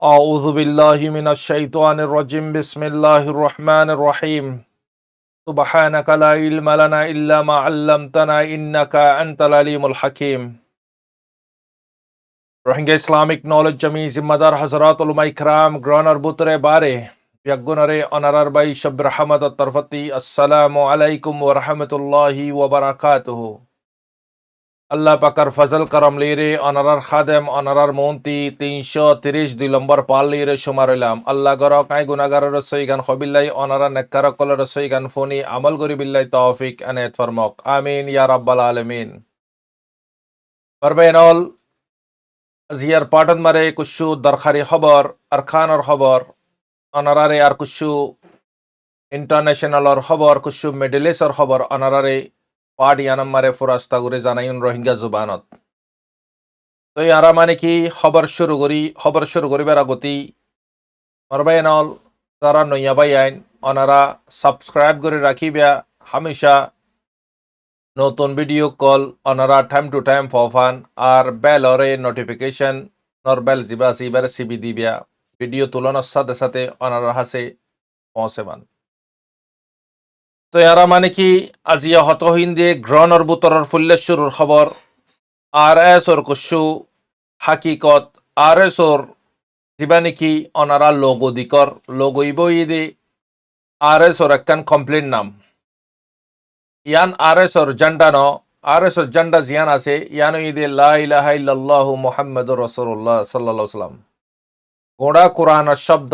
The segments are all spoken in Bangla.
أعوذ بالله من الشيطان الرجيم بسم الله الرحمن الرحيم سبحانك لا علم لنا إلا ما علمتنا إنك أنت العليم الحكيم Rohingya Islamic Knowledge Jami Zimmadar Hazrat Ulama Ikram Groner Butre Bare Yagunare Honorar by Shabr Hamad Tarfati Assalamu alaikum wa rahmatullahi wa barakatuhu আল্লাহ পাকার ফজল করম লিরে অনারার খাদেম অনারার মন্ত্রী 332 নম্বর পাল লিরে সুমারলাম আল্লাহ গর কাই গুনাগারের সইগান খবিল্লাই অনারা নেককারকলের সইগান ফোনি আমল গরি বিল্লাই তৌফিক আনাত ফরমক আমিন ইয়া রাব্বাল আলামিন পারবেনল জিয়ার পাটন মারে কুশু দরখারি খবর আরখানর খবর অনারারে আর কুশু ইন্টারন্যাশনালর খবর কুশু মিডল খবর অনারারে পাট ইয়ানাম মারে ফুরাস্তা করে জানাইন রোহিঙ্গা জুবানত তো ইয়ারা মানে কি খবর শুরু করিবার আগতি মরবাইনল তারা নইয়াবাই আইন অনারা সাবস্ক্রাইব করে রাখিবা হামেশা নতুন ভিডিও কল অনারা টাইম টু টাইম ফফান আর বেলরে নোটিফিকেশন নরবেল জিবা সিবার সিবি দিবা ভিডিও তুলনার সাথে সাথে অনারা হাসে পৌঁছেবান তো ইয়ারা মানে কি আজিয়া হতহীন দিয়ে গ্রহণর বুতরর ফুল্লেশ্বরুর খবর আর এস ওর কুসু হাকিকত আর এস ওর যিবা নেকি অনারা লোগো দিকর লোগো ইবইদে আর এস ওর একখান কমপ্লেন নাম ইয়ান আর এস ওর জান্ডা ন আর এস ওর জান্ডা জিয়ান আছে ইয়ান ইদে লা ইলাহা ইল্লাল্লাহু মুহাম্মাদুর রাসূলুল্লাহ সাল্লাল্লাহু সাল্লাম গোড়া কোরআনের শব্দ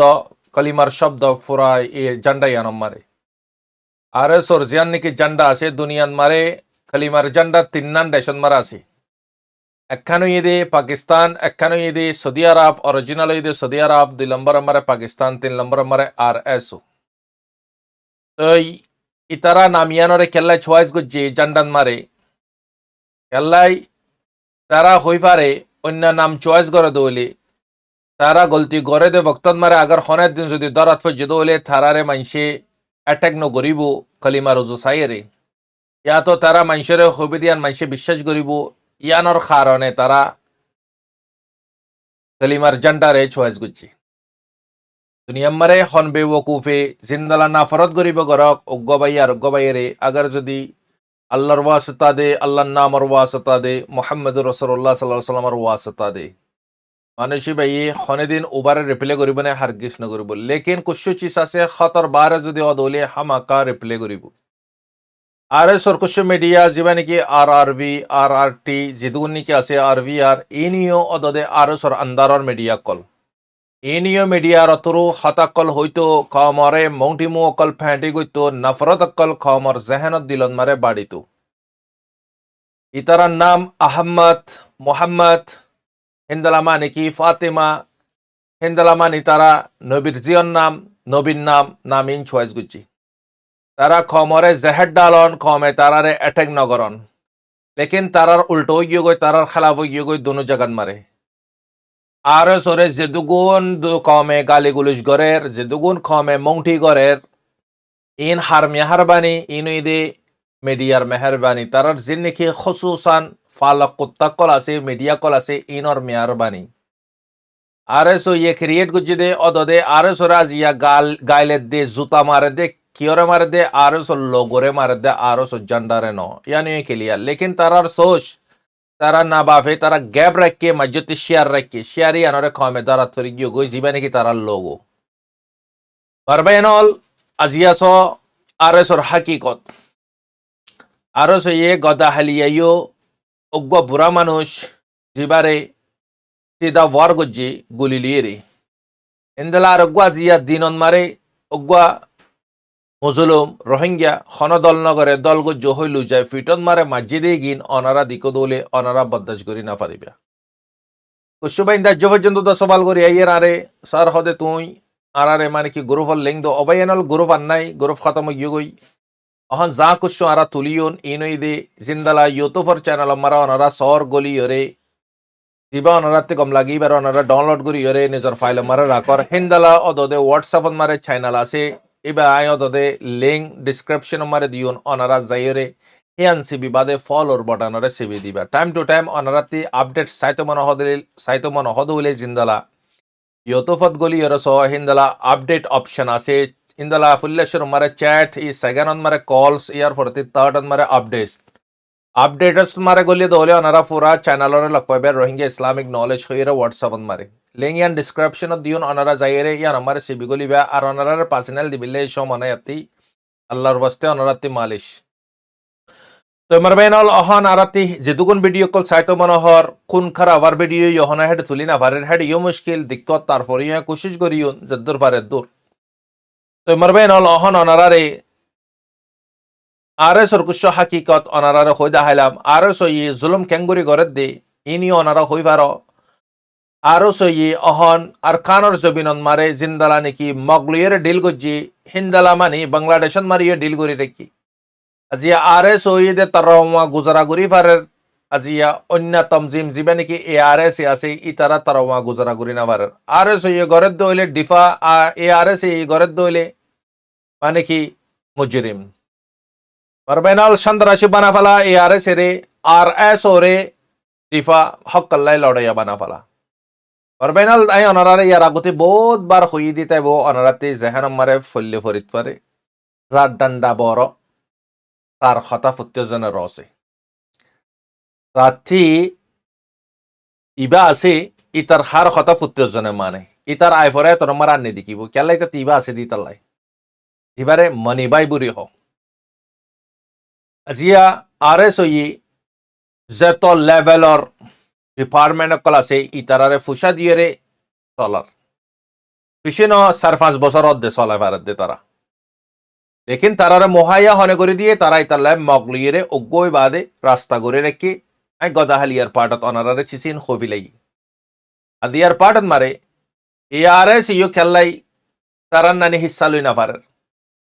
কলিমার শব্দ ফুরাই এ জান্ডা ইয়ানম মারে আর এস ওর জিয়ান নেকি জান্ডা আছে দুনিয়ান মারে কলিমার জান্ডা তিন্নান দেশন মারা আছে একখানো ঈদে পাকিস্তান একখানো ঈদে সৌদি আরব অরিজিনাল ঈদে সৌদি আরব 2 নম্বর আমারে পাকিস্তান 3 নম্বর আমারে আর এস তো ইতারা নামিয়ানরে কেল্লাই চয়েস গজ্জি জান্ডান মারে কেল্লাই তারা হই পারে অন্য নাম চয়েস করে দৌলে তারা গলতি করে দে বক্তন মারে আগার খনের দিন যদি দরাত ফজ্জে দৌলে থারারে মাইসে অ্যাটাক ন করিব কলিমা রুজু সাইরে ইয়া তো তারা মাইসরে হবিদিয়ান মাইসে বিশ্বাস করিব ইয়ানোর কারণে তারা কলিমার জান্ডারে চয়েস গজ্জি দুনিয়াম্মারে হন বেওকুফে জিন্দালা নাফরত গরিব গরক অজ্ঞবাইয়ারে আগার যদি আল্লাহর ওয়াসতা দে আল্লাহর নামর ওয়াসতা দে মুহাম্মদুর রাসূলুল্লাহ সাল্লাল্লাহু আলাইহি ওয়াসাল্লামের ওয়াসতা দে মানুষই ভাইয়ে হনে দিন উবারে রিপ্লে করিব না হারগিস ন করিব লেকিন কুছু চিজ আছে খতর বারে যদি অদলে হামাকা রিপ্লে করিব আর সর কুছু মিডিয়া যিবা নেকি RRV RRT জিদুন নেকি আছে RVR ইনিও অদদে আর সর আন্দারর মিডিয়া কল ইনিয় মিডিয়ার অতরু হতাকল হইতো খমরে মৌটিমু অকল ফেঁটি গইতো নফরত অকল খমর জেহেনত দিলন মারে বাড়িতো ইতারার নাম আহম্মদ মোহাম্মদ হিন্দালামা নেকি ফাতেমা হিন্দালামা নিতারা নবীর জিয়ন নাম নবীর নাম ইন চয়েস গুচি তারা খমরে জেহেদ ডালন খমে তারারে অ্যাটেক নগরন লেকিন তারার উল্টো গিয়ে গই তারার খেলাফ গিয়ে গই দোনো জাগান মারে আর সরে যে দুগুণ কমে গালি গুলিশ গরের যে দুগুণ কমে মংটি গরের ইন হার মেহরবানি ইন ইদে মিডিয়ার মেহরবানি তারার যে নাকি খসুসান ফালক কুত্তা কল আছে মিডিয়া কল আছে ইনর মেহরবানি আর এসো ইয়ে ক্রিয়েট গুজি দে অদদে আর এসো রাজ ইয়া গাইলে দে জুতা মারে দে কিয়রে মারে দে আর এসো লোগরে মারে দে আর এসো জান্ডারে ন ইয়ানি ক্লিয়ার লেকিন তারার সোচ তারা না বাফে তারা গ্যাপ রাখকে মসজিদে শেয়ার রাখকে শেয়ারই আনরে কমে দাঁড়াত ফেরি গিয়ে গই জিবা নাকি তারার লোগো পারবেনল আজিয়াস আর এসর হাকিকত আর এসো ইয়ে গদা হালিয়াইও অজ্ঞ বুড়া মানুষ জিবারে সিদা ওয়ার গজ্জি গুলি লিয়ে রে ইন্দালা আর অজ্ঞ আজিয়া দিনন মারে অজ্ঞ মুজলুম রোহিঙ্গা খনদল নগরে দল গজ্জ হইলু যায় ফিটন মারে মসজিদে গিন অনারা দিক দৌলে অনারা বদাস করি না পারিবা কুসুবাইন দাহ্য পর্যন্ত তো সবাল করি আইয়ের আরে স্যার হদে তুই আরে মানে কি গ্রুপর লিঙ্ক দো অবাইনাল গ্রুপ আর নাই গ্রুপ খতম গিয়ে গই অহন যা কুসু আরা তুলিয়ন ইনই দে জিন্দালা ইউটিউবর চ্যানেল মারা অনারা সর গলি ইরে জিবা অনারাতে কম লাগি বার অনারা ডাউনলোড করি ইরে নিজের ফাইল মারা রাখর হিন্দালা অদদে হোয়াটসঅ্যাপ মারে চ্যানেল আছে এবার আয় অদদে লিঙ্ক ডিসক্রিপশন মারে দিয়ন অনারা যাইরে হিয়ান সিবি বাদে ফলোর বটানরে সিবি দিবা টাইম টু টাইম অনারাতি আপডেট সাইতো মন হদলে জিন্দালা ইয়তফত গলি ইয়রস হিন্দালা আপডেট অপশন আছে ইন্দালা ফুল্লেশ্বর মারে চ্যাট ই সেকেন্ড মারে কলস ইয়ার ফরতি থার্ড মারে আপডেটস মারে গলি দলে অনারা পুরা চ্যানেলরে লগ পাবে রোহিঙ্গা ইসলামিক নলেজ হইরে হোয়াটসঅ্যাপ মারে লিঙ্ক ইয়ান ডিসক্রিপশন দিউন অনারা যাইরে ইয়ান আমারে সিবি গলিবা আর অনারার পার্সোনাল দিবিলে সব মনে আতি আল্লাহর বাস্তে অনারাতি মালিশ তো মারবেনল অহন আরাতি যেদুগুন ভিডিও কল সাইতো মনোহর কোন খারা আবার ভিডিও ইহনা হেড তুলি না ভারের হেড ইয় মুশকিল দিক্কত তারপর ইয়া কোশিশ করিউন যদ্দুর ভারের দূর তো মারবেনল অহন অনারারে আরএস ওর কুশ হাকিকত অনারারে হই দেখাইলাম আরএস ওই জুলুম কেঙ্গুরি গরের দে ইনি অনারা হই ভারো আরএস ওই অহন আর খানর জবিনন মারে জিন্দালা নাকি মগলিয়ের ডিল গজি হিন্দালা মানি বাংলাদেশন মারিয়ে ডিল করি রেখি আজিয়া আরএস ওইদে তারওয়া গুজারাগুরি ফারের আজিয়া অন্য তমজিম জিবে নাকি এ আরএস আছে ই তারা তারওয়া গুজারাগুরি না ফারের আরএস ওই গরের দইলে ডিফা এ আরএস এই গরের দইলে মানে কি মুজরিম পারবেনাল সন্ত্রাসী বানা ফেলা এ আরএস রে আরএস ওরে ডিফা হক্কাল্লাই লড়াইয়া বানা ফেলা পারবেনাল আই অনারারে ইয়ার আগতে বহুত বার হই দিতে বো অনারাতে জেহান মারে ফল্লে ফরিত পারে রাত ডান্ডা বড় তার হতা ফুত্যজনে রসে রাত্রি ইবা আছে ইতার হার হতা ফুত্যজনে মানে ইতার আইফরে তোর মারা আনি দেখিব কেলাই তো ইবা আছে দি তালাই ইবারে মনিবাই বুড়ি হ আজিয়া আরএস ওই যত লেভেলর ডিপার্টমেন্ট কল আছে ইতারারে ফুসা দিয়ে রে চলার পিছন 4-5 বছর অর্ধে চলে ভারত দে তারা লেকিন তারারে মোহাইয়া হনে করে দিয়ে তারা ইতাল্লাহ মগলিয়ে অজ্ঞই বাদে রাস্তা করে রেখে গদাহালিয়ার পাটত অনারারে চিসিন হবিলাই আদিয়ার পাটত মারে এ আরএস ইও খেললাই তারার নানি হিস্সা লই না পারে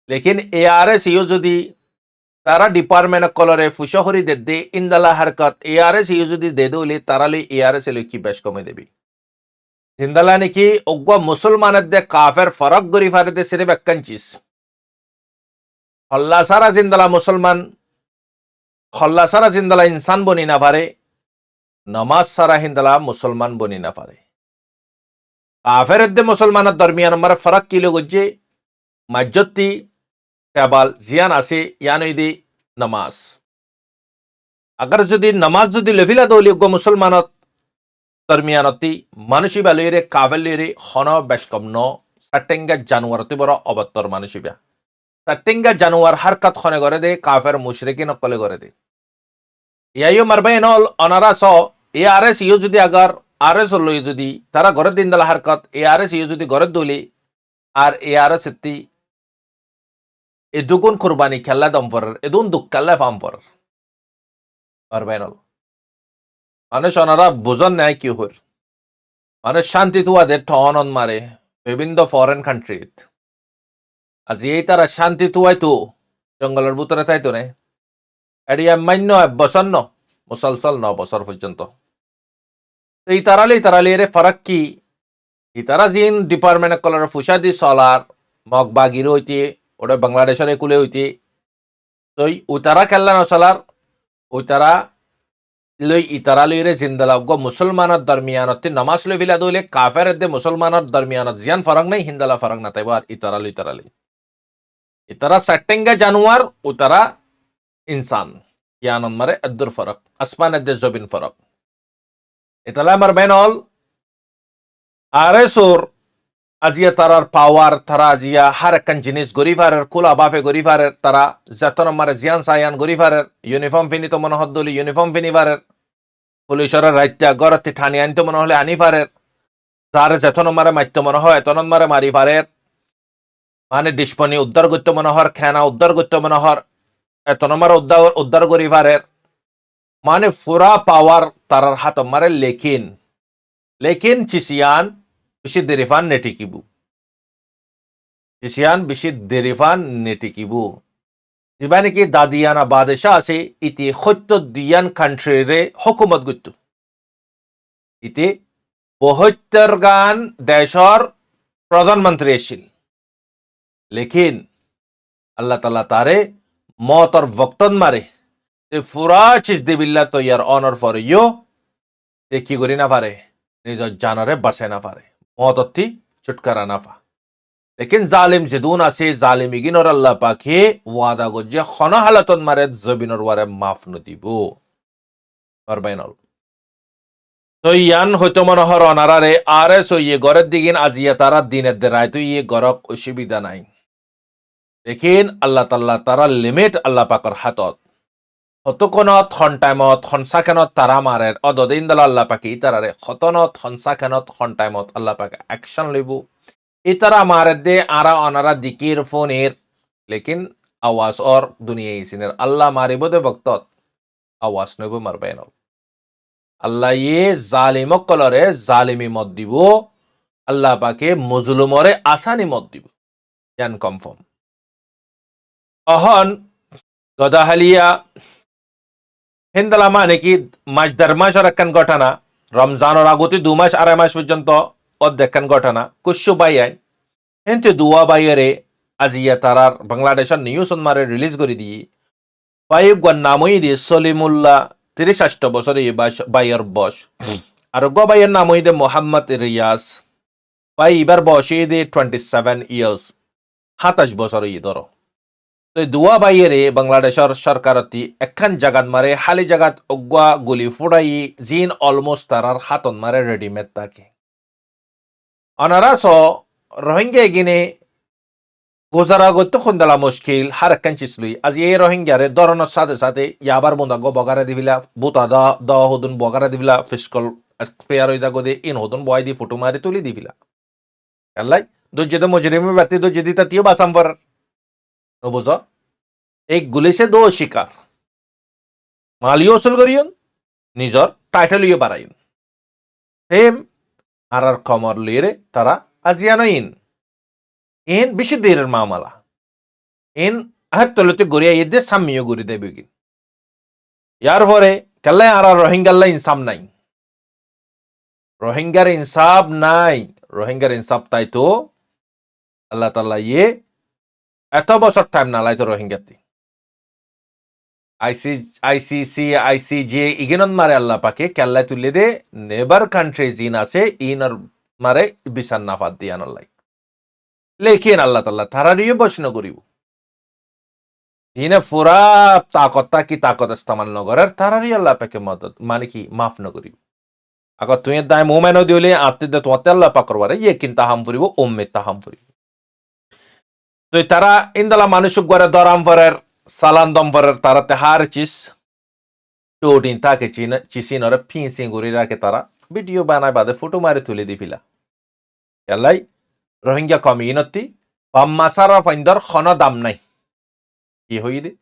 লেকিন এ আরএস ইও যদি তারা ডিপার্টমেন্ট কলরে ফুসহরি দে ইন্দালা হারকত এ আরএস ইও যদি দে দইলে তারা লই এ আরএস লই কি বেশ কমে দেবি জিন্দালা নাকি অজ্ঞ মুসলমানের দে কাফের ফরক গরি ফারে দে সিরিফ একখান চিজ হল্লা সারা জিন্দালা মুসলমান হল্লা সারা জিন্দালা ইনসান বনি না পারে নমাজ সারা হিন্দালা মুসলমান বনি না পারে কাফের দে মুসলমানের দরমিয়ান আমার ফরক কিলো গজ্জে মাজ্জতি কেবল জিয়ান আছে ইয়ানইদি নমাজ আগার যদি নমাজ যদি লেভিলা দৌলি মুসলমানত দরমিয়ানতি মানুষই বালুইরে কাভেলিরে হন বেশ কম ন সাটেঙ্গা জানুয়ারতি বড় অবত্তর মানুষিবা সাটেঙ্গা জানুয়ার হারকাত খনে করে দে কাফের মুশরিকি নকলে করে দে ইয়াইও মারবে নল অনারা স এ আরএস ইউ যদি আগার আরএস লই যদি তারা ঘরের দিন দালা হারকাত এ আরএস ইউ যদি ঘরের দলি আর এ আরএস এতি এদুগুন কুরবানি খেলা দম্পর এদুন দুঃখাল্লা ফাম্পর পারবে নল মানুষ ওনারা বুঝন নেয় কি হর মানুষ শান্তি তুয়াদের ঠনন মারে বিভিন্ন ফরেন কান্ট্রিত আজি এই তারা শান্তি তুয়াই তো জঙ্গলের ভিতরে তাই তো নে এডিয়া মান্য 1 বছর ন মুসলসল 9 বছর পর্যন্ত এই তারালি এর ফারাক কি ইতারা জিন ডিপার্টমেন্ট কলার ফুসা দি সলার মগ বাগির হইতে ওটা বাংলাদেশের কুলে হইতে তো উতারা খেললা নসলার উতারা লই ইতারা লইরে জিন্দালা গো মুসলমানের দরমিয়ানত নামাজ লই ভিলা দইলে কাফের দে মুসলমানের দরমিয়ানত জিয়ান ফারাক নাই হিন্দালা ফারাক না তাইবার ইতারা লই ইতারা সেটিংগা জানুয়ার উতারা ইনসান ইয়ানন মারে আদুর ফারাক আসমানের দে জবিন ফারাক ইতালা মার বেনল আরএসওর আজিয়া তারার পাওয়ার তারা আজিয়া হার একখান জিনিস গরিফারের কুলা বাফে গরিফারের তারা যতন মারে জিয়ান সায়ান গরিফারের ইউনিফর্ম ফিনি তো মনে হদ্দলি ইউনিফর্ম ফিনিফারের পুলিশের রাইত্যা গরতি ঠানি আনতে মনে হলে আনিফারের তার যতন মারে মারতে মনে হয় এতন মারে মারিফারের মানে ডিসপনি উদ্ধার করতে মনে হর খেনা উদ্ধার করতে মনে হর এতন মারে উদ্ধার গরিফারের মানে পুরা পাওয়ার তারার হাত মারে লেকিন চিসিয়ান বেশি দেরিফান নেটিকিবু যিবা নেকি দাদিয়ানা বাদেশা আছে ইতি সত্য দিয়ান কান্ট্রিরে হকুমত গুত্তু ইতি 72 গান দেশর প্রধানমন্ত্রী এসিল লেকিন আল্লাহ তাআলা তারে মতর বক্তন মারে পুরা চিজ দিবিল্লা তৈয়ার অনর ফর ইউ কি করি না পারে নিজের জানরে বাঁচে না পারে মতত্তি ছুটকারা নাফা লেকিন জালিম যেদুন আছে জালিম ইগিনর আল্লাহ পাকে ওয়াদা গজ্জে খন হালাতন মারে জবিনর ওয়ারে মাফ নদিব পারবাইনল তো ইয়ান হয়তো মনোহর অনারারে আরে সো ইয়ে গরের দিগিন আজিয়া তারা দিনের দেরায় তো ইয়ে গরক অসুবিধা নাই লেকিন আল্লাহ তাল্লাহ তারা লিমিট আল্লাহ পাকর হাতত হতকনত খন টাইমত খন সাকেনত তারা মারের অদদিন দাল আল্লাহ পাকে ইতারারে হতনত খন সাকেনত খন টাইমত আল্লাহ পাকে অ্যাকশন লইব ইতারা মারের দে আরা অনারা দিকির ফোনের লেকিন আওয়াজ অর দুনিয়া ইসিনের আল্লাহ মারিব দে বক্তত আওয়াজ নইব মারবেন আল্লাহ ইয়ে জালিমক কলরে জালিমি মত দিব আল্লাহ পাকে মজলুমরে আসানি মত দিব জান কনফার্ম অহন গদাহালিয়া হিন্দালা মানে কি মাস দেড় মাসের একখান ঘটনা রমজানের আগতে 2 মাস 2.5 মাস পর্যন্ত অর্ধেকখান ঘটনা কুশু বাইয়াই কিন্তু দুয়া বাইরে আজিয়া তারার বাংলাদেশের নিউজ মারে রিলিজ করে দিয়ে বাইগন নামই দিয়ে সলিমুল্লাহ 63 বছরে বাইয়ের বয়স আর গো বাইয়ের নামই দে মোহাম্মদ রিয়াজ বাই এবার বয়সে দে 27 ইয়ার্স 27 বছর ই ধরো তো দুয়া বাইরে বাংলাদেশের সরকারতি একখান জাগাত মারে হালি জাগাত অগুয়া গুলি ফুড়াই জিন অলমোস্ট তারার হাতন মারে রেডিমেড থাকে অনারা স রোহিঙ্গা এগিনে গোজারা গত্য খুন্দালা মুশকিল হার একখান চিসলুই আজ এই রোহিঙ্গারে ধরনের সাথে সাথে ইয়াবার বন্ধা গো বগারে দিবিলা বুতা দ হদুন বগারে দিবিলা ফিসকল স্পেয়ার হইদা গদে ইন হদুন বয় দি ফটো মারি তুলি দিবিলা আল্লাহ দজ্জেদে মজরিমি বাতি দজ্জেদি তাতিও বাসাম পর বুঝ এক গুলিছে দো শিকার মালিও ওসুল করিয়ন নিজর টাইটেলিও বাড়াইন সেম আর কমর লিয়ে তারা আজিয়ানো ইন বেশি দেরের মামলা ইন হাত তলতে গড়িয়া ইয়ে সামিও গড়ি দেবে কিন ইয়ার পরে কেল্লাই আর রোহিঙ্গাল্লা ইনসাফ নাই রোহিঙ্গার ইনসাফ নাই রোহিঙ্গার ইনসাফ তাই তো আল্লাহ তাল্লাহ ইয়ে এত বছর টাইম না লাইতো রোহিঙ্গাতে আইসিসি আইসিজে ইগিনন মারে আল্লাহ পাকে কেল্লাই তুলে দে নেবার কান্ট্রি জিন আছে ইনর মারে বিচার নাফাত দিয়ান আল্লাহ লেখিন আল্লাহ তাল্লাহ তারারিও বসন করিব জিনে ফুরা তাকত কি তাকত ইস্তেমাল নগরের তারারি আল্লাহ পাকে মদত মানে কি মাফ নকরিব আগত তুই দায় মোমেনও দিলে আত্মীয় দে তোমাতে আল্লাহ পাকর বারে ইয়ে কিন তাহাম ফুরিব ওম্মে তাহাম ফুরিব তো তারা ইন্দালা মানুষ গড়ে দরাম ফরের সালান দম ফরের তারা তেহার চিস চোটিন তাকে চিসিনরে ফিসিং গুরি রাখে তারা ভিডিও বানায় বাদে ফটো মারে তুলে দিফিলা এলাই রোহিঙ্গা কমিউনিটি বাম্মা সারা ফাইন্ডর খন দাম নাই কি হই দে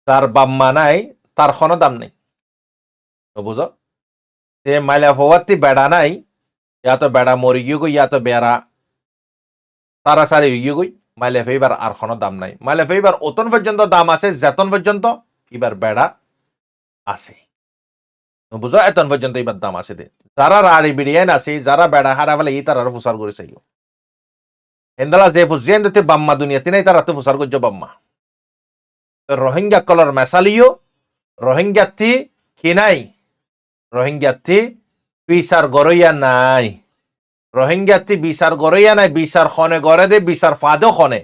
তার বাম্মা নাই তার খন দাম নাই বুঝ সে মাইলা ফওয়াতি বেড়া নাই ইয়া তো বেড়া মরি গিয়ে গই ইয়া তো বেড়া তারা সারে ইয়ে গই মাইলে ফেবার আর খন দাম নাই মাইলে ফেবার অতন পর্যন্ত দাম আছে যেতন পর্যন্ত এবার বেড়া আছে বুঝ এতন পর্যন্ত এবার দাম আছে দে যারা রাড়ি বিড়িয়ান আছে যারা বেড়া হারা ফেলে এই তারা ফুসার করে চাই হেন্দালা যে ফুজিয়ান দিতে বাম্মা দুনিয়াতে নাই তারা তো ফুসার করছে বাম্মা রোহিঙ্গা কলর মেসালিও রোহিঙ্গাতি কি নাই রোহিঙ্গাতি বিচার গরইয়া নাই রোহিঙ্গাতি বিচার গরইয়া নাই বিচার খনে গড়ে দে বিচার ফাদও খনে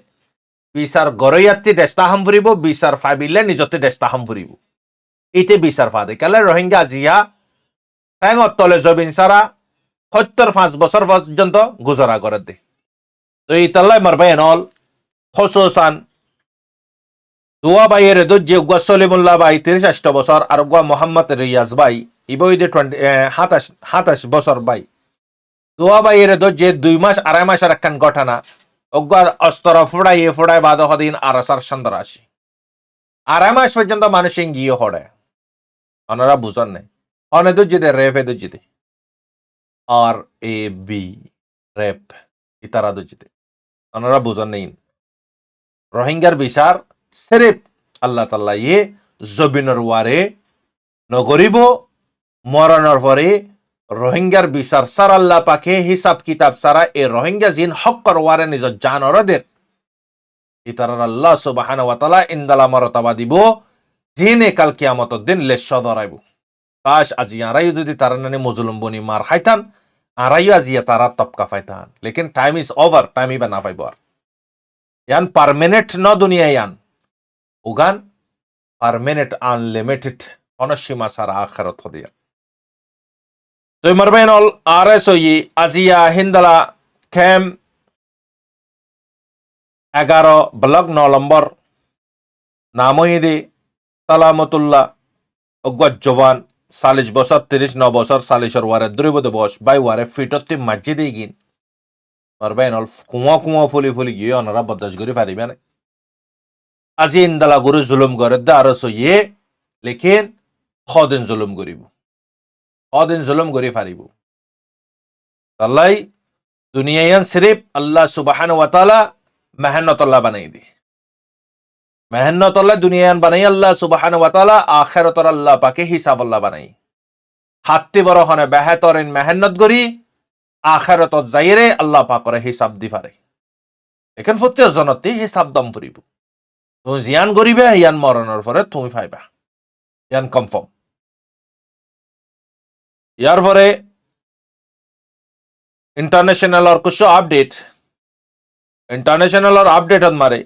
বিচার গরইয়াতি দেশটা হাম ফুরিব বিচার ফাবিলে নিজতে দেশটা হাম ফুরিব ইতে বিচার ফাদে কেলে রোহিঙ্গা জিয়া ট্যাঙর তলে জবিন সারা 75 বছর পর্যন্ত গুজরা করে দে তো এই তাল্লাই মারবাই নল খসোসান দুয়া বাইয়ের যে গুয়া সলিমুল্লাহ বাই 63 বছর আর গুয়া মোহাম্মদ রিয়াজ বাই ইবইদে 27 বছর বাই দুয়া বাইয়ের যে 2 মাস 2.5 মাসের একখান ঘটনা অগুয়া অস্তর ফুড়াই বাদ হদিন আর আসার সন্দর আসি 2.5 মাস পর্যন্ত মানুষ গিয়ে হড়ে ওনারা বুঝান নাই অনে দুজিতে রেফে দুজিতে আর এ বি রেপ ইতারা দুজিতে ওনারা বুঝান নেই রোহিঙ্গার বিচার সেরেপ আল্লাহ তাল্লাহ ইয়ে জবিনর ওয়ারে নগরিব মরণর পরে রোহিঙ্গার বিচার সার আল্লাহ পাকে হিসাব কিতাব সারা এ রোহিঙ্গা জিন হক্কর ওয়ারে নিজ জানরদের ইতারার আল্লাহ সুবহানাহু ওয়া তাআলা ইনদালা মরতাবা দিব জিনে কাল কিয়ামতের দিন লেশ ধরাইব কাশ আজি আরাই যদি তারা নানি মজলুম বনি মার খাইতাম আড়াইও আজিয়া তারা তপকা ফাইতান লেকিন টাইম ইজ ওভার টাইম ইবা না পাইব আর ইয়ান পারমানেন্ট ন দুনিয়া ইয়ান উগান পারমানেন্ট আনলিমিটেড অনসীমা সারা আখেরত হদিয়া তো মারবেন অল আর এস আজিয়া হিন্দালা খেম 11 ব্লক 9 নম্বর নামইদি সালামতুল্লাহ অজ্ঞাত জবান 40 বছর 39 বছর 40 ওয়ারে দ্রুবদ বস বাই ওয়ারে ফিটতি মসজিদে গিন মারবেন অল কুয়া কুয়া ফুলি ফুলি গিয়ে অনারা বদাস করি পারিবেন আজি ইন্দালা গুরু জুলুম করে দে আর সইয়ে লেকিন খদিন জুলুম করিব খদিন জুলুম করি পারিব আল্লাহ দুনিয়ায়ান সিরিফ আল্লাহ সুবহানাহু ওয়া তাআলা মেহনত আল্লাহ বানাই দি মেহনত আল্লাহ দুনিয়ায়ান বানাই আল্লাহ সুবহানাহু ওয়া তাআলা আখিরাতর আল্লাহ পাকে হিসাব আল্লাহ বানাই হাত্তি বড় হনে বেহতরিন মেহনত করি আখিরাতত যাইরে আল্লাহ পাকরে হিসাব দি পারে এখন প্রত্যেক জনতে হিসাব দম করিব তুমি জিয়ান করিবে ইয়ান মরণের পরে তুমি পাইবা ইয়ান কনফার্ম ইয়ার পরে ইন্টারন্যাশনাল আর কিছু আপডেট ইন্টারন্যাশনাল আর আপডেট মারে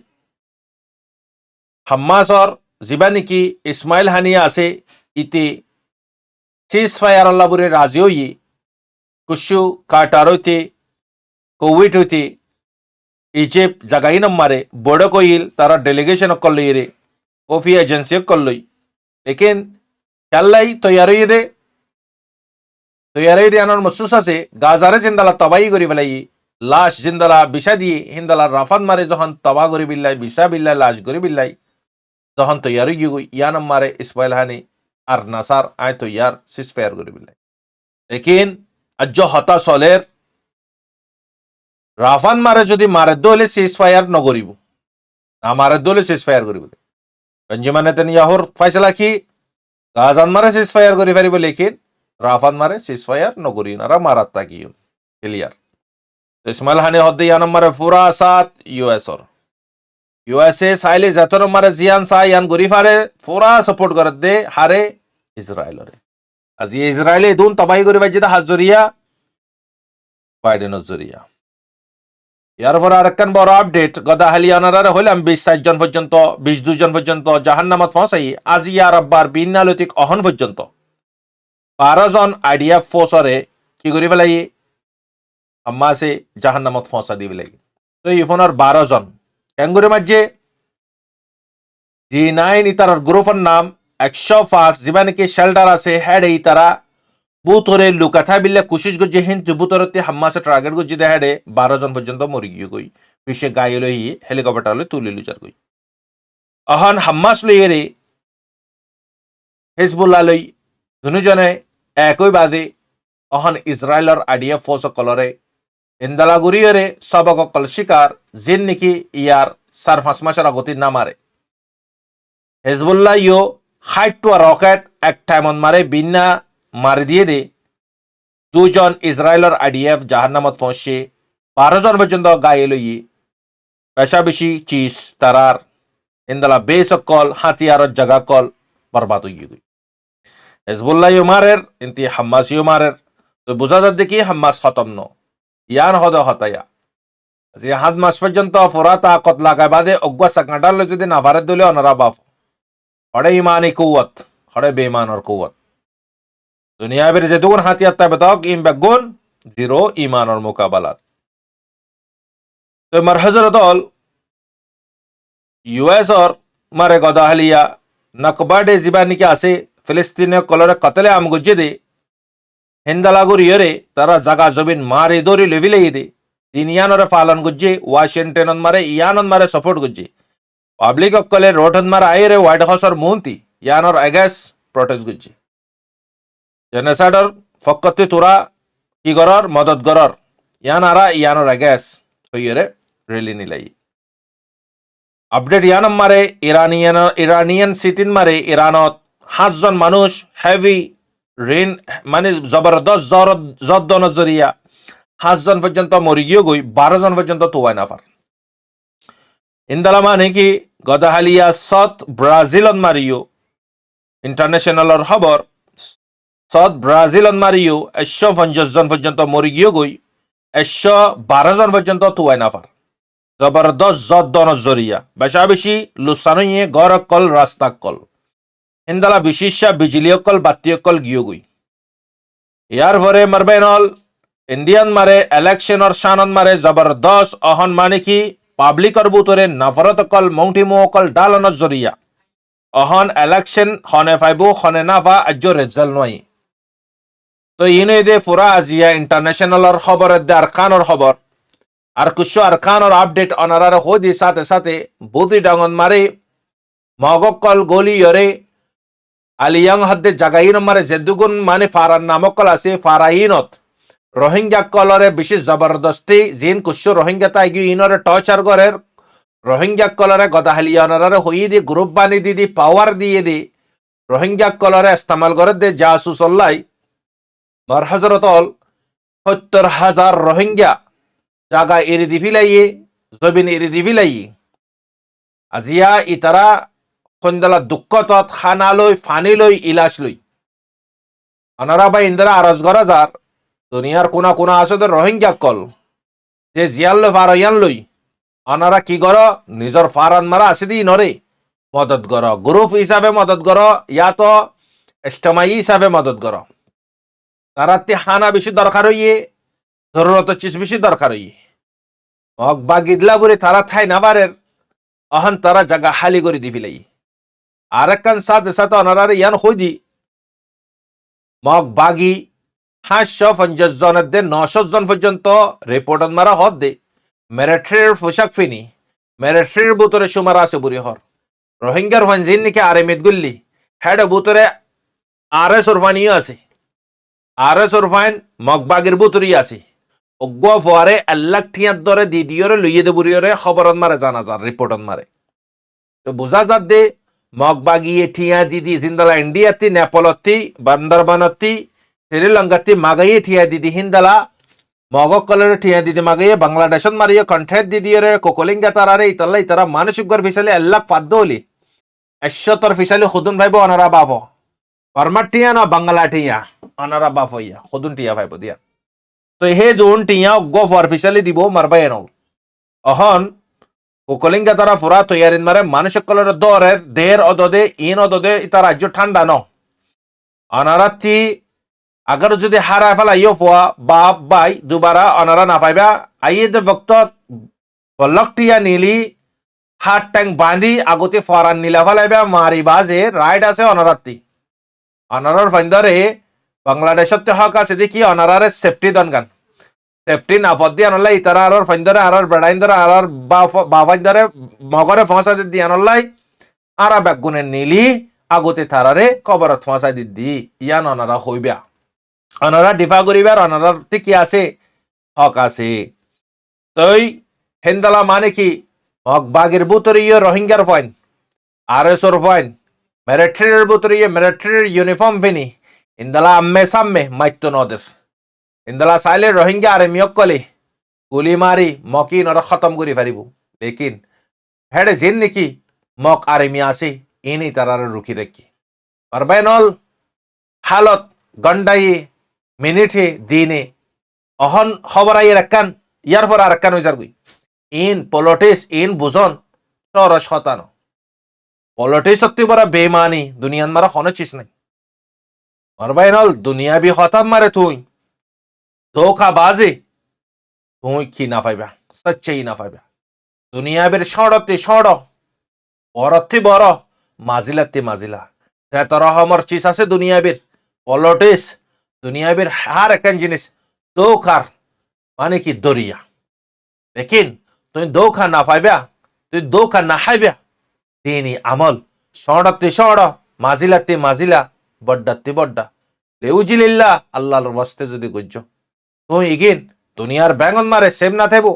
হাম্মাস আর জিবা নেকি ইসমাইল হানিয়া আছে ইতি সিজ ফায়ার আল্লাহ বুরে রাজি হই কুশু কাটার হইতে কোভিড হইতে ইজিপ্ট জাগাই মারে বড় কইল তারা ডেলিগেশন করলই রে ওফি এজেন্সি করলই লেকিন চাল্লাই তৈয়ারই দে আনার মসুস আছে গাজারে জিন্দালা তবাই করি ফেলাই লাশ জিন্দালা বিষা দিয়ে হিন্দালা রাফাত মারে যখন তবা করি বিল্লাই বিষা বিল্লাই লাশ করি বিল্লাই যখন তৈয়ারই গই ইয়ান মারে ইসমাইল হানি আর নাসার আয় তৈয়ার সিসফায়ার করি বিল্লাই লেকিন আজ হতাশ হলের রাফান মারে যদি মারে দলে সিসফায়ার নগরিব না মারে দলে সিসফায়ার করিব বেঞ্জামিন নেতানিয়াহুর ফয়সালা কি গাজান মারে সিসফায়ার করি পারিব লেকিন রাফান মারে সিসফায়ার নগরি নারা মারাত তাকি ক্লিয়ার ইসমাইল হানি হদ্দে ইয়ান মারে ফুরা সাত ইউএসএ সাইলে যতন মারে জিয়ান সা ইয়ান গরি ফারে ফুরা সাপোর্ট করে দে হারে ইসরায়েলরে আজ ইসরায়েলে দুন তবাই করি বাজিদা হাজরিয়া বাইডেনের জরিয়া ইয়ার পর আরেকখান বড় আপডেট গদা হালিয়ানারা হইলাম 20 জন পর্যন্ত 22 জন পর্যন্ত জাহান্নামত পৌঁছাই আজ ইয়ার আব্বার বিনালতিক অহন পর্যন্ত 12 জন আইডিএফ ফোর্সরে কি করি ফেলাই হাম্মাসে জাহান্নামত পৌঁছা দি ফেলাই তো ইফোনার 12 জন ক্যাঙ্গুরে মাঝে জি9 ইতার গ্রুপের নাম 105 যিবা নাকি শেল্টার আছে হেড এই তারা বুতরে লুকাথা বিল্লা কোশিশ করছে হিন্দু বুতরতে হাম্মাসে টার্গেট করছে দে হেডে 12 জন পর্যন্ত মরি গিয়ে গই বিশ্বে গায়ে লই হেলিকপ্টার লই তুলে লুচার গই আহান হাম্মাস লই রে হিজবুল্লাহ লই দুজনে একই বাদে অহন ইসরায়েলর আইডিএফ ফোর্স কলরে ইন্দালাগুরিয়রে সবক কল শিকার জিন নাকি ইয়ার 4-5 মাসের আগতি না মারে হিজবুল্লাহ ইয়ো হাইট টু রকেট এক টাইমন মারে বিনা মারি দিয়ে দে 2 জন ইসরায়েলর আইডিএফ জাহান্নামত পৌঁছে 12 জন পর্যন্ত গায়ে লই পেশা বেশি চিজ তারার ইন্দালা বেস কল হাতিয়ার জায়গা কল বরবাদ হয়ে গই হিজবুল্লাহ ইয়ো মারের ইনতি হাম্মাস ইয়ো মারের তো বোঝা যাচ্ছে কি হাম্মাস খতম ন ইয়ান হদে হতায়া যে হাত মাস পর্যন্ত ফোরা তাকত লাগায় বাদে অজ্ঞা সাকাটাল যদি না ভারত দিলে অনারা বাপ হড়ে ইমানি কুয়াত হড়ে বেমানর কুয়াত দুনিয়া বের যে দুগুণ হাতিয়ার তাই বেতক ইম বেগুন জিরো ইমানর মোকাবালাত তো মারহাজর দল ইউএস অর মারে গদাহলিয়া নকবাডে জিবানি কে আছে ফিলিস্তিনীয় কলরে কতলে আম গুজ্জে দে হিন্দালাগুর ইয়রে তারা জাগা জমিন মারে দৌড়ি লেভিলে দে তিন ইয়ানরে ফালন গুজ্জে ওয়াশিংটন মারে ইয়ানন মারে সাপোর্ট গুজ্জে পাবলিক অকলে রোটন মারে আইরে হোয়াইট হাউসর মুন্তি ইয়ানর আইগেস প্রটেস্ট গুজ্জে জেনেসাইডর ফকতে তোরা কি গরর মদত গরর ইয়ান আরা ইয়ানর আইগেস হইরে রেলি নিলাই আপডেট ইয়ানম মারে ইরানিয়ান সিটিন মারে ইরানত 7 জন মানুষ হেভি রেন মানে জবরদস্ত জদ্দ নজরিয়া 7 জন পর্যন্ত মরি গিয়ে গই 12 জন পর্যন্ত তোয়াই নাফার ইন্দালা মানে কি গদাহালিয়া সত ব্রাজিলত মারিও ইন্টারন্যাশনালর খবর সদ ব্রাজিলত মারিও 150 জন পর্যন্ত মরি গিয়ে গই 112 জন পর্যন্ত তুয়াই নাফার জবরদস্ত জত দন জরিয়া বেশা বেশি লুসানুয়ে গড় কল রাস্তা কল হিন্দালা বিশিষ্যা বিজলি অকল বাতি অকল গিয়ে গই ইয়ার ভরে মারবেনল ইন্ডিয়ান মারে ইলেকশনৰ শানত মারে জবরদস্ত অহন মানে কি পাব্লিকৰ বুতরে নফরত অকল মৌটি মো অকল ডালনত জরিয়া অহন ইলেকশন হনে ফাইবো হনে নাফা আজ রেজাল্ট নয় তো ইনে দে ফুরা আজিয়া ইন্টারন্যাশনালর খবর দে আরকানর খবর আর কুশো আরকানর আপডেট অনারার হদি সাথে সাথে বুদি ডাঙন মারে মগকল গলি ইয়রে আলিয়াং হদ্দে জাগাইন মারে জেদুগুন মানে ফারান নামকল আছে ফারাইনত রোহিঙ্গা কলরে বিশেষ জবরদস্তি জিন কুশো রোহিঙ্গা তাইগি ইনরে টর্চার করের রোহিঙ্গা কলরে গদাহালিয়ানরে হই দি গ্রুপ বানি দি পাওয়ার দিয়ে দি রোহিঙ্গা কলরে ইস্তেমাল করে দে জাসুসল্লাই মার হজরতল 70,000 রোহিঙ্গা জাগা এরি দিফিলাইয়ে জবিন এরি দিফিলাইয়ে আজিয়া ইতারা খন্দলা দুঃখতত খানালই ফানিলই ইলাসলই অনারা বা ইন্দ্রা আরজ গরা যার দুনিয়ার কোনা কোনা আসতে রোহিঙ্গা কল যে জিয়াল ফারায়ান লই অনারা কি গর নিজর ফারান মারা আসি দি নরে মদত গর গ্রুপ হিসাবে মদত গর ইয়া তো ইজতমাই হিসাবে মদত গর তারাতে হানা বেশি দরকার হইয়ে জরুরত চিজ বেশি দরকার হইয়ে মগ বাগিদলা বলে তারা থাই না পারের অহন তারা জায়গা হালি করে দি ফেলাই আর একখান সাথে সাথে অনারারে ইয়ান হই দি মগ বাগি 550 জনের দে 900 জন পর্যন্ত রিপোর্ট মারা হদ দে মেরিট্রির পোশাক ফিনি মেরিট্রির বুতরে সুমার আছে বুড়ি হর রোহিঙ্গার ফঞ্জিন নিকে আরেমিত গুল্লি হেড বুতরে আরএস ওরফানিও আছে আরএস ওরফাইন মগবাগির বুতরি আছে অজ্ঞ ফোয়ারে আল্লাহ ঠিয়ার দরে দিদিওরে লইয়ে দে বুড়িওরে খবরত মারে জানা যার রিপোর্টত মারে তো বোঝা যাত দে মগবাগিয়ে ঠিয়া দিদি জিন্দালা ইন্ডিয়াতি নেপালতি বান্দরবানতি শ্রীলঙ্কাতি মাগাইয়ে ঠিয়া দিদি হিন্দালা মগক কলরে ঠিয়া দিদি মাগাইয়ে বাংলাদেশত মারিয়ে কণ্ঠের দিদিওরে কোকলিঙ্গা তারারে ইতারা মানসিক গর ফিসালে আল্লাহ পাদ্দ হলি 100 ফিসালে খুদুন ভাইব অনারা বাফ পারমাট টিয়া না বাংলা টিয়া অনারা বাফ হইয়া খুদুন টিয়া ভাইব দিয়া তো হে দুন টিয়া গফ অফিসালি দিব মারবাই এনল অহন কোকলিঙ্গা তারা ফুরা তৈয়ারিন মারে মানসিক কলরে দরের দের অদদে ইন অদদে ইতা রাজ্য ঠান্ডা ন অনারাতি আগার যদি হারা ফেলা ইয়ে ফোয়া বাপ বাই দুবারা অনারা না পাইবা আইয়ে দে ভক্ত বল্লকটিয়া নীলি হাত ট্যাং বাঁধি আগতে ফরান নীলা ফেলাইবা মারি বাজে রাইড আছে অনারাতি অনারার ফাইন্দারে বাংলাদেশত হক আছে দেখি অনারারে সেফটি দন গান সেফটি না ফদি আনলাই ইতারা আর ফাইন্দারে আর বেড়াইন ধরে আর বাফাইন্দারে মগরে ফসা দি আনলাই আর বেগুনে নীলি আগতে থারারে কবরত ফসা দি ইয়ান অনারা হইবা অনারা ডিফা করিবার অনারার কি আছে হক আছে তই হেন্দালা মানে কি হক বাগের বুতরে ইয়ে রোহিঙ্গার ফাইন আরএসর ফাইন মিলিটারির বুতরে ইয়ে মিলিটারির ইউনিফর্ম ফিনি ইন্দালা আম্মে সাম্মে মাইত্য নদের ইন্দালা চাইলে রোহিঙ্গা আরে মিয়ক কলে গুলি মারি মকি নর খতম করি পারিব লেকিন হেডে জিন নেকি মক আরে মি আছে ইনি তারারে রুখি রাখি পারবাই নল হালত গন্ডাই মিনিটে দিনে অহন খবর আই রাখান ইয়ার পর আর রাখান হইজার গুই ইন পলিটিক্স ইন বুঝন সরস শতানো পলিটিক্স সত্যি বড় বেমানি দুনিয়ান মারা কোনো চিজ নাই পারবাই নল দুনিয়া বি খতম মারে তুই ধোখা বাজে তুই কি না পাইবা সচ্চাই না পাইবা দুনিয়া বের সড়তে সড় বড়তে বড় মাজিলাতে মাজিলা যে তোর আমার চিজ আছে দুনিয়া বের পলিটিক্স দুনিয়া বের হার একখান জিনিস ধোখার মানে কি দরিয়া লেকিন তুই ধোখা না পাইবা তুই ধোখা না খাইবা তিনি আমল সড়তে সড় মাজিলাতে মাজিলা বড্ডাতে বড্ডা লেউজিলিল্লা আল্লাহর ওয়াস্তে যদি গুজ্জ তুই ইগিন দুনিয়ার ব্যাঙন মারে সেম না থাকবো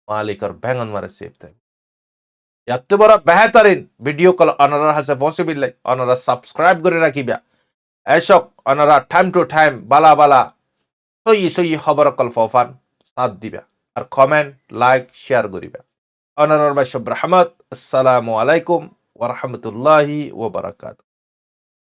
মালিকর ব্যাঙন মারে সেফ থাকবো এত বড় বেহতরিন ভিডিও কল অনারার হাসে পসিবিল্লাই অনারা সাবস্ক্রাইব করে রাখিবা এসক অনারা টাইম টু টাইম বালা বালা সই খবর কল ফফান সাথ দিবা আর কমেন্ট লাইক শেয়ার করিবা অনারার ভাই সব রহমত আসসালামু আলাইকুম ওয়া রাহমাতুল্লাহি ওয়া বারাকাতুহু।